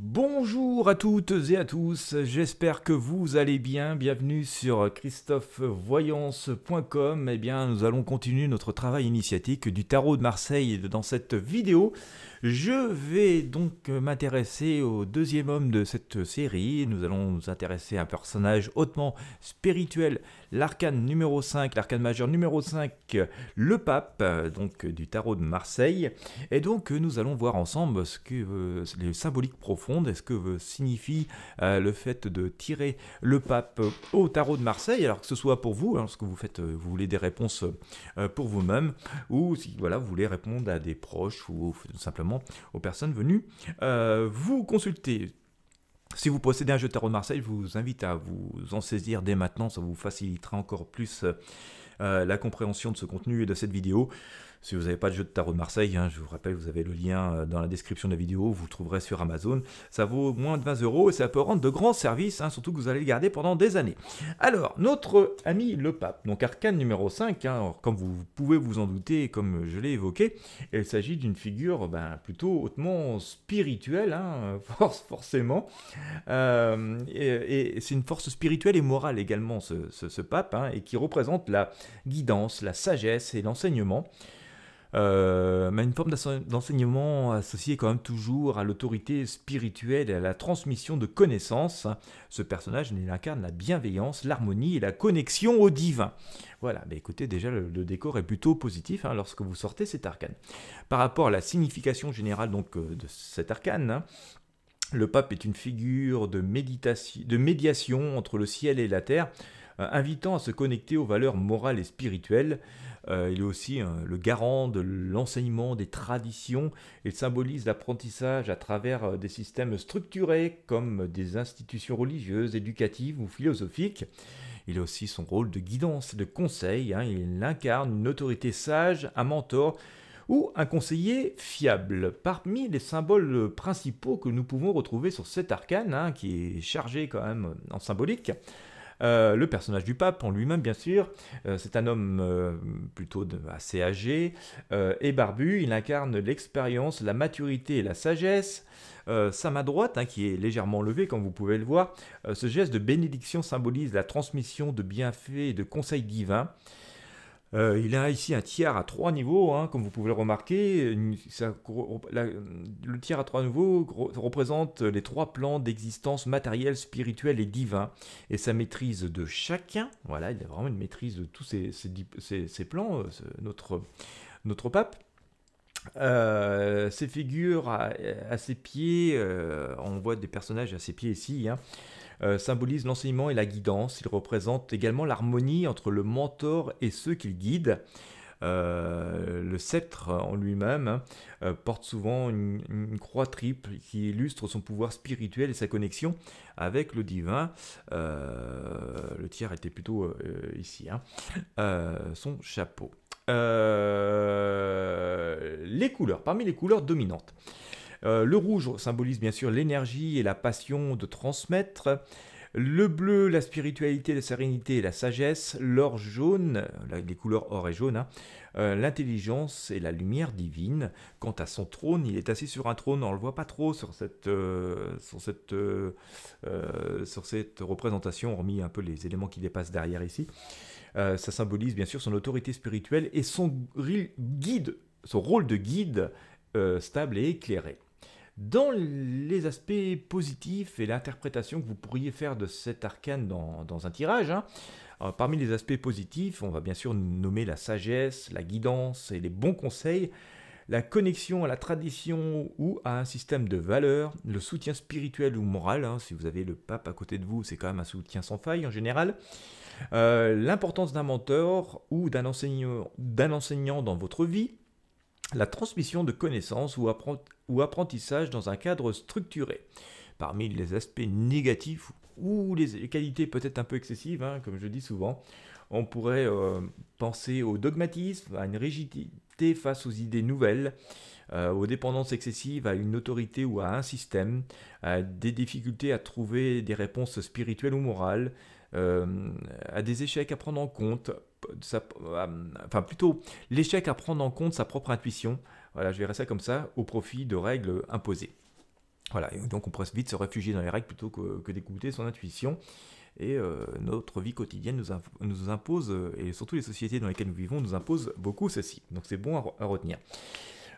Bonjour à toutes et à tous, j'espère que vous allez bien. Bienvenue sur christophevoyance.com. Eh bien, nous allons continuer notre travail initiatique du tarot de Marseille dans cette vidéo. Je vais donc m'intéresser au deuxième homme de cette série. Nous allons nous intéresser à un personnage hautement spirituel, l'arcane numéro 5, l'arcane majeur numéro 5, le pape, donc du tarot de Marseille. Et donc nous allons voir ensemble ce que les symboliques profondes, est-ce que signifie le fait de tirer le pape au tarot de Marseille, alors que ce soit pour vous, lorsque vous faites, vous voulez des réponses pour vous-même, ou si voilà, vous voulez répondre à des proches ou simplement aux personnes venues vous consulter. Si vous possédez un jeu de tarot de Marseille, je vous invite à vous en saisir dès maintenant, ça vous facilitera encore plus la compréhension de ce contenu et de cette vidéo. Si vous n'avez pas de jeu de tarot de Marseille, je vous rappelle, vous avez le lien dans la description de la vidéo, vous le trouverez sur Amazon. Ça vaut moins de 20 € et ça peut rendre de grands services, surtout que vous allez le garder pendant des années. Alors, notre ami le pape, donc arcane numéro 5, comme vous pouvez vous en douter, comme je l'ai évoqué, il s'agit d'une figure plutôt hautement spirituelle, forcément. Et c'est une force spirituelle et morale également, ce pape, et qui représente la guidance, la sagesse et l'enseignement. Mais une forme d'enseignement associée quand même toujours à l'autorité spirituelle et à la transmission de connaissances. Ce personnage, il incarne la bienveillance, l'harmonie et la connexion au divin. Voilà, écoutez, déjà le décor est plutôt positif lorsque vous sortez cet arcane. Par rapport à la signification générale donc, de cet arcane, le pape est une figure de médiation entre le ciel et la terre, invitant à se connecter aux valeurs morales et spirituelles. Il est aussi le garant de l'enseignement des traditions. Il symbolise l'apprentissage à travers des systèmes structurés comme des institutions religieuses, éducatives ou philosophiques. Il a aussi son rôle de guidance, de conseil. Il incarne une autorité sage, un mentor ou un conseiller fiable. Parmi les symboles principaux que nous pouvons retrouver sur cet arcane, qui est chargé quand même en symbolique, le personnage du pape en lui-même, bien sûr, c'est un homme plutôt assez âgé et barbu. Il incarne l'expérience, la maturité et la sagesse. Sa main droite, qui est légèrement levée, comme vous pouvez le voir, ce geste de bénédiction symbolise la transmission de bienfaits et de conseils divins. Il a ici un tiers à 3 niveaux, comme vous pouvez le remarquer. Le tiers à 3 niveaux représente les 3 plans d'existence matérielle, spirituelle et divin. Et sa maîtrise de chacun, voilà, il a vraiment une maîtrise de tous ces plans, notre pape. Ces figures à ses pieds, on voit des personnages à ses pieds ici, symbolise l'enseignement et la guidance. Il représente également l'harmonie entre le mentor et ceux qu'il guide. Le sceptre en lui-même porte souvent une croix triple qui illustre son pouvoir spirituel et sa connexion avec le divin. Le tiers était plutôt ici, son chapeau. Les couleurs, parmi les couleurs dominantes. Le rouge symbolise bien sûr l'énergie et la passion de transmettre. Le bleu, la spiritualité, la sérénité et la sagesse. L'or jaune, les couleurs or et jaune, l'intelligence et la lumière divine. Quant à son trône, il est assis sur un trône, on ne le voit pas trop sur cette représentation, hormis un peu les éléments qui dépassent derrière ici. Ça symbolise bien sûr son autorité spirituelle et son rôle de guide stable et éclairé. Dans les aspects positifs et l'interprétation que vous pourriez faire de cet arcane dans un tirage, parmi les aspects positifs, on va bien sûr nommer la sagesse, la guidance et les bons conseils, la connexion à la tradition ou à un système de valeurs, le soutien spirituel ou moral, si vous avez le pape à côté de vous, c'est quand même un soutien sans faille en général, l'importance d'un mentor ou d'un enseignant dans votre vie, la transmission de connaissances ou apprentissage dans un cadre structuré. Parmi les aspects négatifs ou les qualités peut-être un peu excessives, comme je dis souvent, on pourrait penser au dogmatisme, à une rigidité face aux idées nouvelles, aux dépendances excessives à une autorité ou à un système, à des difficultés à trouver des réponses spirituelles ou morales, à des échecs à prendre en compte, plutôt l'échec à prendre en compte sa propre intuition, voilà, je verrais ça comme ça, au profit de règles imposées. Voilà, et donc on pourrait vite se réfugier dans les règles plutôt que d'écouter son intuition. Et notre vie quotidienne nous impose, et surtout les sociétés dans lesquelles nous vivons, nous imposent beaucoup ceci. Donc c'est bon à retenir.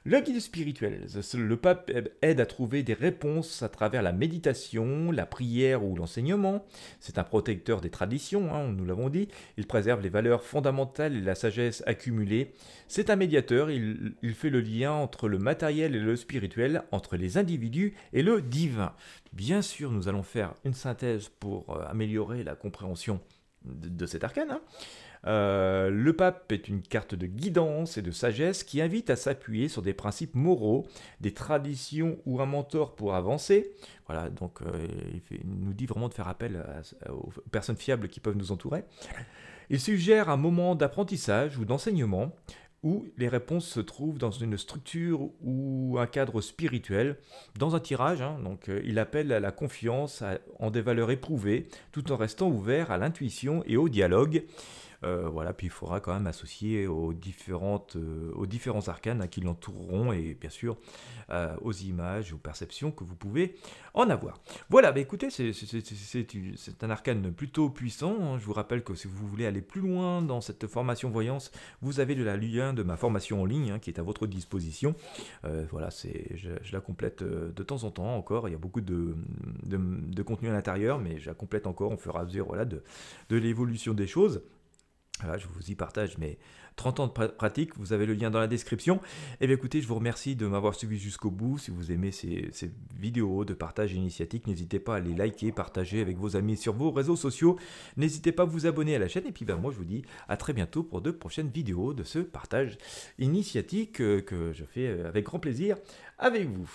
Le guide spirituel, le pape aide à trouver des réponses à travers la méditation, la prière ou l'enseignement. C'est un protecteur des traditions, hein, nous l'avons dit. Il préserve les valeurs fondamentales et la sagesse accumulée. C'est un médiateur, il fait le lien entre le matériel et le spirituel, entre les individus et le divin. Bien sûr, nous allons faire une synthèse pour améliorer la compréhension de cet arcane, hein. Le pape est une carte de guidance et de sagesse qui invite à s'appuyer sur des principes moraux, des traditions ou un mentor pour avancer. Voilà, donc il nous dit vraiment de faire appel aux personnes fiables qui peuvent nous entourer. Il suggère un moment d'apprentissage ou d'enseignement où les réponses se trouvent dans une structure ou un cadre spirituel, dans un tirage, hein, donc il appelle à la confiance en des valeurs éprouvées, tout en restant ouvert à l'intuition et au dialogue. Voilà, puis il faudra quand même associer aux différents arcanes, hein, qui l'entoureront et bien sûr aux images, aux perceptions que vous pouvez en avoir. Voilà, bah écoutez, c'est un arcane plutôt puissant, hein. Je vous rappelle que si vous voulez aller plus loin dans cette formation voyance, vous avez le lien de ma formation en ligne, hein, qui est à votre disposition. Voilà, je la complète de temps en temps encore. Il y a beaucoup de contenu à l'intérieur, mais je la complète encore au fur et à mesure, voilà, de l'évolution des choses. Voilà, je vous y partage mes 30 ans de pratique, vous avez le lien dans la description. Et bien écoutez, je vous remercie de m'avoir suivi jusqu'au bout. Si vous aimez ces vidéos de partage initiatique, n'hésitez pas à les liker, partager avec vos amis sur vos réseaux sociaux. N'hésitez pas à vous abonner à la chaîne. Et puis moi je vous dis à très bientôt pour de prochaines vidéos de ce partage initiatique que je fais avec grand plaisir avec vous.